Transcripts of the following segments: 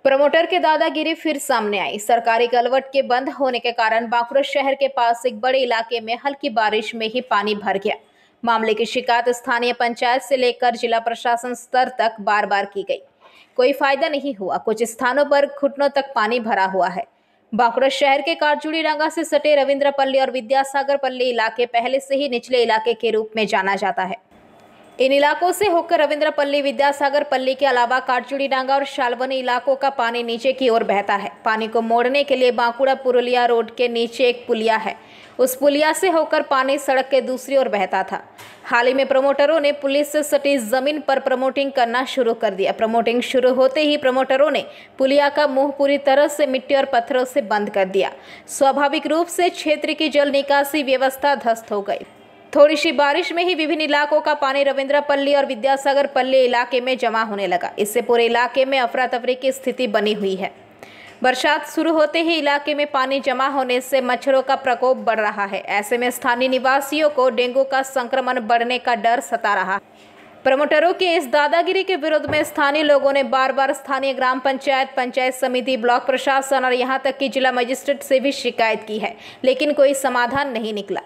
Promoter के दादागिरी फिर सामने आई। सरकारी कलवट के बंद होने के कारण बांकुड़ा शहर के पास एक बड़े इलाके में हल्की बारिश में ही पानी भर गया। मामले की शिकायत स्थानीय पंचायत से लेकर जिला प्रशासन स्तर तक बार बार की गई, कोई फायदा नहीं हुआ। कुछ स्थानों पर घुटनों तक पानी भरा हुआ है। बांकुड़ा शहर के कारचुड़ीडांगा से सटे रविंद्रपल्ली और विद्यासागर पल्ली इलाके पहले से ही निचले इलाके के रूप में जाना जाता है। इन इलाकों से होकर रविंद्रपल्ली, विद्यासागर पल्ली के अलावा कारचुड़ीडांगा और शालवनी इलाकों का पानी नीचे की ओर बहता है। पानी को मोड़ने के लिए बांकुड़ा पुरुलिया रोड के नीचे एक पुलिया है। उस पुलिया से होकर पानी सड़क के दूसरी ओर बहता था। हाल ही में प्रमोटरों ने पुलिस से सटी जमीन पर प्रमोटिंग करना शुरू कर दिया। प्रमोटिंग शुरू होते ही प्रमोटरों ने पुलिया का मुंह पूरी तरह से मिट्टी और पत्थरों से बंद कर दिया। स्वाभाविक रूप से क्षेत्र की जल निकासी व्यवस्था ध्वस्त हो गई। थोड़ी सी बारिश में ही विभिन्न इलाकों का पानी रविंद्रपल्ली और विद्यासागर पल्ली इलाके में जमा होने लगा। इससे पूरे इलाके में अफरा तफरी की स्थिति बनी हुई है। बरसात शुरू होते ही इलाके में पानी जमा होने से मच्छरों का प्रकोप बढ़ रहा है। ऐसे में स्थानीय निवासियों को डेंगू का संक्रमण बढ़ने का डर सता रहा है। प्रमोटरों के इस दादागिरी के विरोध में स्थानीय लोगों ने बार बार स्थानीय ग्राम पंचायत, पंचायत समिति, ब्लॉक प्रशासन और यहां तक कि जिला मजिस्ट्रेट से भी शिकायत की है, लेकिन कोई समाधान नहीं निकला।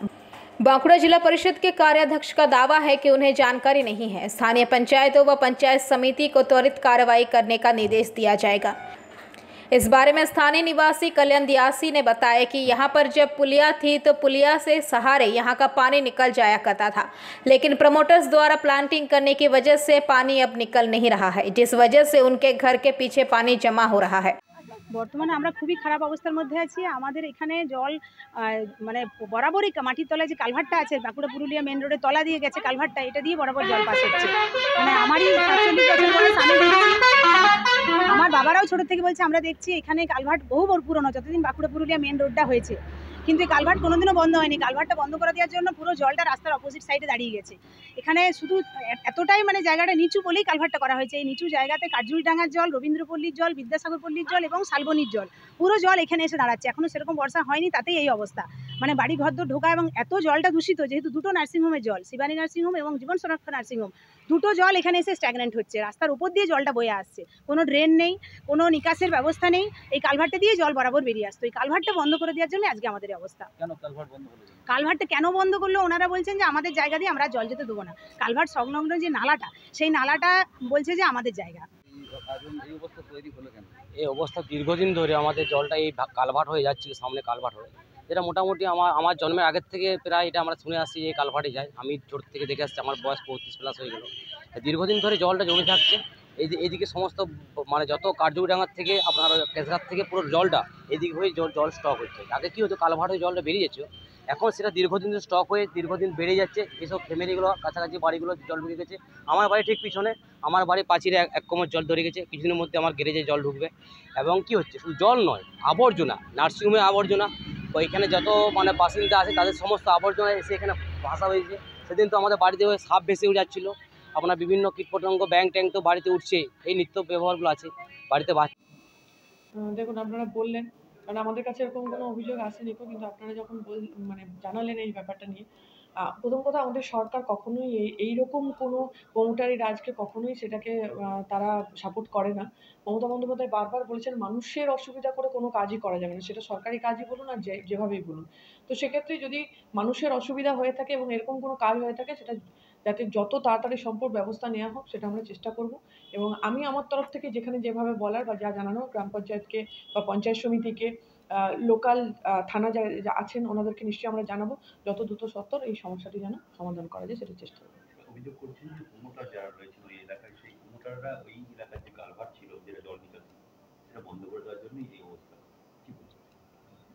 बांकुड़ा जिला परिषद के कार्याध्यक्ष का दावा है कि उन्हें जानकारी नहीं है। स्थानीय पंचायतों व पंचायत समिति को त्वरित कार्रवाई करने का निर्देश दिया जाएगा। इस बारे में स्थानीय निवासी कल्याण दियासी ने बताया कि यहां पर जब पुलिया थी तो पुलिया से सहारे यहां का पानी निकल जाया करता था, लेकिन प्रमोटर्स द्वारा प्लांटिंग करने की वजह से पानी अब निकल नहीं रहा है, जिस वजह से उनके घर के पीछे पानी जमा हो रहा है। বর্তমানে আমরা খুবই খারাপ অবস্থার মধ্যে আছি। আমাদের এখানে জল মানে বরাবরই মাটির তলায় যে কালভারটা আছে, বাঁকুড়া পুরুলিয়া মেন রোডের তলা দিয়ে গেছে কালভারটা, এটা দিয়ে বরাবর জল পাস হচ্ছে। মানে আমারই ৪৭ বছর বয়স, আমি দেখছি, আমার বাবারাও ছোটো থেকে বলছে, আমরা দেখছি এখানে কালভার্ট বহু পুরনো, যতদিন বাঁকুড়া পুরুলিয়া মেন রোডটা হয়েছে, কিন্তু এই কালভার্ট কোনোদিনও বন্ধ হয়নি। কালভার্টটা বন্ধ করে দেওয়ার জন্য পুরো জলটা রাস্তার অপোজিট সাইডে দাঁড়িয়ে গেছে। এখানে শুধু এতটাই মানে জায়গাটা নিচু বলেই কালভার্টটা করা হয়েছে। এই নিচু জায়গাতে কারজুড়িডাঙ্গার জল, রবীন্দ্রপল্লীর জল, বিদ্যাসাগর পল্লীর জল এবং শালবনির জল, পুরো জল এখানে এসে দাঁড়াচ্ছে। এখনও সেরকম বর্ষা হয়নি, তাতেই এই অবস্থা। মানে বাড়ি ঘরদোর ঢোকা, এবং এত জলটা দূষিত, যেহেতু দুটো নার্সিংহোমের জল, শিবানী নার্সিংহোম এবং জীবন সুরক্ষা নার্সিংহোম, দুটো জল এখানে এসে স্ট্যাগনেন্ট হচ্ছে। রাস্তার উপর দিয়ে জলটা বয়ে আসছে, কোনো ড্রেন নেই, কোনো নিকাশের ব্যবস্থা নেই। এই কালভার্টটা দিয়ে জল বরাবর বেরিয়ে আসতো। এই কালভার্টটা বন্ধ করে দেওয়ার জন্য আজকে আমাদের অবস্থা। কালভার্টটা কেন বন্ধ করলো? ওনারা বলছেন যে আমাদের জায়গা দিয়ে আমরা জল যেতে দেবো না। কালভার্ট সংলগ্ন যে নালাটা, সেই নালাটা বলছে যে আমাদের জায়গা। এই অবস্থা দীর্ঘদিন ধরে আমাদের জলটা এই কালভার্ট হয়ে যাচ্ছে, সামনে কালভার্ট হয়ে, যেটা মোটামুটি আমার জন্মের আগের থেকে প্রায় এটা আমরা শুনে আসছি যে কালভার্টে যায়। আমি ছোট থেকে দেখে আসছি, আমার বয়স 35+ হয়ে গেল। দীর্ঘদিন ধরে জলটা জমে থাকছে। এইদিকে সমস্ত মানে যত কারজুড়িডাঙ্গার থেকে আপনার কেশঘাট থেকে পুরো জলটা এদিকে হয়ে জল স্টক হচ্ছে। আগে কী হতো, কালভার্ট হয়ে জলটা বেরিয়ে যাচ্ছে, এখন সেটা দীর্ঘদিন স্টক হয়ে দীর্ঘদিন বেড়ে যাচ্ছে। এসব ফ্যামিলিগুলো, কাছাকাছি বাড়িগুলো জল ঢুকে গেছে। আমার বাড়ি ঠিক পিছনে, আমার বাড়ি পাঁচিরে এক কোমর জল ধরে গেছে। কিছুদিনের মধ্যে আমার গ্যারেজে জল ঢুকবে। এবং কি হচ্ছে, শুধু জল নয়, আবর্জনা, নার্সিংহোমে আবর্জনা, এখানে যত মানে বাসিন্দা আছে তাদের সমস্ত আবর্জনা এসে এখানে ভাসা হয়েছে। সেদিন তো আমাদের বাড়িতে সাপ ভেসে যাচ্ছিলো, আপনার বিভিন্ন কীটপতঙ্গ, ব্যাং ট্যাং তো বাড়িতে উঠছে। এই নিত্য ব্যবহারগুলো আছে বাড়িতে। দেখুন, আপনারা বললেন, কারণ আমাদের কাছে এরকম কোনো অভিযোগ আসেনি, কিন্তু আপনারা যখন মানে জানালেন এই ব্যাপারটা নিয়ে, প্রথম কথা, আমাদের সরকার কখনোই এইরকম কোনো প্রমোটারি রাজকে কখনোই সেটাকে তারা সাপোর্ট করে না। মমতা বন্দ্যোপাধ্যায় বারবার বলেছেন মানুষের অসুবিধা করে কোনো কাজই করা যাবে না, সেটা সরকারি কাজই বলুন আর যেভাবেই বলুন। তো সেক্ষেত্রে যদি মানুষের অসুবিধা হয়ে থাকে এবং এরকম কোনো কাজ হয়ে থাকে, সেটা যাতে যত তাড়াতাড়ি সম্ভব ব্যবস্থা নেওয়া হোক, সেটা আমরা চেষ্টা করব। এবং আমি আমার তরফ থেকে যেখানে যেভাবে বলার বা যা জানানো, গ্রাম পঞ্চায়েতকে বা পঞ্চায়েত সমিতিকে, লোকাল থানা যা আছেন ওনাদেরকে নিশ্চয়ই আমরা জানাবো। যত দ্রুত সত্বর এই সমস্যাটি যেন সমাধান করা যায়, সেটা চেষ্টা করব। অভিযোগ করছেন যে প্রমোটার যারা রয়েছেন ওই এলাকায়, সেই প্রমোটাররা ওই এলাকার যে কালভার্ট ছিল, যেটা জল নিকাশি, সেটা বন্ধ করে দেওয়ার জন্য এই অবস্থা। কি বলছেন?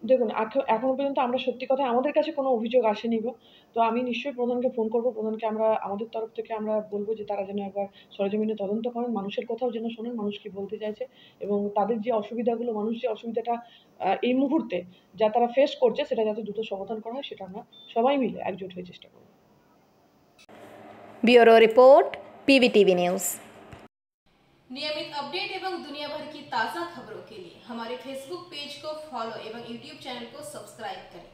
দেখুন, এখনো পর্যন্ত আমরা সত্যি কথা, আমাদের কাছে কোনো অভিযোগ আসেনি গো। তো আমি নিশ্চয়ই প্রধানকে ফোন করব। প্রধানকে আমরা আমাদের তরফ থেকে আমরা বলবো যে তারা যেন একবার সরেজমিনে তদন্ত করেন, মানুষের কথাও যেন শোনেন, মানুষ কি বলতে চাইছে, এবং তাদের যে অসুবিধাগুলো, মানুষ যে অসুবিধাটা এই মুহূর্তে যা তারা ফেস করছে, সেটা যাতে দ্রুত সমাধান করা হয়, সেটা আমরা সবাই মিলে একজোট হয়ে চেষ্টা করব। Bureau report, PVTV news. नियमित अपडेट एवं दुनिया भर की ताज़ा खबरों के लिए हमारे फेसबुक पेज को फॉलो एवं यूट्यूब चैनल को सब्सक्राइब करें।